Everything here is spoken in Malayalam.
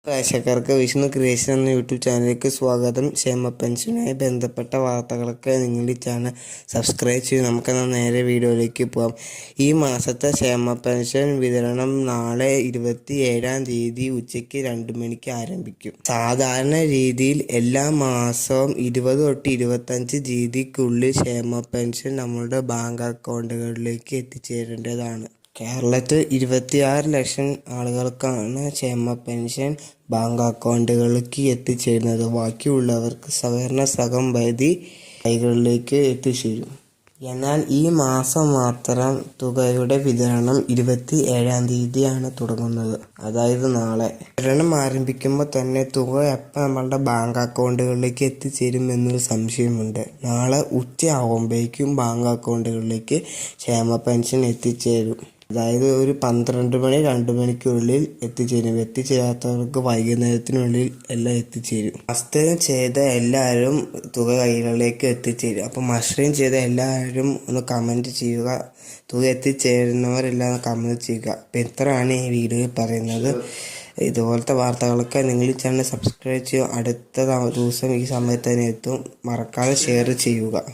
പ്രേക്ഷകർക്ക് വിഷ്ണു ക്രിയേഷൻ എന്ന യൂട്യൂബ് ചാനലിലേക്ക് സ്വാഗതം. ക്ഷേമ പെൻഷനുമായി ബന്ധപ്പെട്ട വാർത്തകളൊക്കെ നിങ്ങൾ ഈ ചാനൽ സബ്സ്ക്രൈബ് ചെയ്യും. നമുക്കെന്നാൽ നേരെ വീഡിയോയിലേക്ക് പോകാം. ഈ മാസത്തെ ക്ഷേമ പെൻഷൻ വിതരണം നാളെ 27-ാം തീയതി ഉച്ചയ്ക്ക് 2 മണിക്ക് ആരംഭിക്കും. സാധാരണ രീതിയിൽ എല്ലാ മാസവും 20 തൊട്ട് 25 തീയതിക്കുള്ളിൽ ക്ഷേമ പെൻഷൻ നമ്മുടെ ബാങ്ക് അക്കൗണ്ടുകളിലേക്ക് എത്തിച്ചേരേണ്ടതാണ്. കേരളത്തിൽ 26 ലക്ഷം ആളുകൾക്കാണ് ക്ഷേമ പെൻഷൻ ബാങ്ക് അക്കൗണ്ടുകളിലേക്ക് എത്തിച്ചേരുന്നത്. ബാക്കിയുള്ളവർക്ക് സഹകരണ സംഘം വഴി കൈകളിലേക്ക് എത്തിച്ചേരും. എന്നാൽ ഈ മാസം മാത്രം തുകയുടെ വിതരണം 27-ാം തീയതിയാണ് തുടങ്ങുന്നത്, അതായത് നാളെ. വിതരണം ആരംഭിക്കുമ്പോൾ തന്നെ തുക എപ്പോൾ നമ്മളുടെ ബാങ്ക് അക്കൗണ്ടുകളിലേക്ക് എത്തിച്ചേരും എന്നൊരു സംശയമുണ്ട്. നാളെ ഉച്ചയാകുമ്പോഴേക്കും ബാങ്ക് അക്കൗണ്ടുകളിലേക്ക് ക്ഷേമ പെൻഷൻ എത്തിച്ചേരും. അതായത് ഒരു 12 മണി 2 മണിക്കുള്ളിൽ എത്തിച്ചേരും. എത്തിച്ചേരാത്തവർക്ക് വൈകുന്നേരത്തിനുള്ളിൽ എല്ലാം എത്തിച്ചേരും. മസ്റ്ററിങ് ചെയ്ത എല്ലാവരും തുക കൈകളിലേക്ക് എത്തിച്ചേരും. അപ്പോൾ മസ്റ്ററിങ് ചെയ്ത എല്ലാവരും ഒന്ന് കമൻറ്റ് ചെയ്യുക. തുക എത്തിച്ചേരുന്നവരെല്ലാം കമൻറ്റ് ചെയ്യുക. അപ്പോൾ ഇത്രയാണ് ഈ വീഡിയോയിൽ പറയുന്നത്. ഇതുപോലത്തെ വാർത്തകളൊക്കെ നിങ്ങൾ ഈ ചാനൽ സബ്സ്ക്രൈബ് ചെയ്യുക. അടുത്ത ദിവസം ഈ സമയത്ത് തന്നെ എത്തും. മറക്കാതെ ഷെയർ ചെയ്യുക.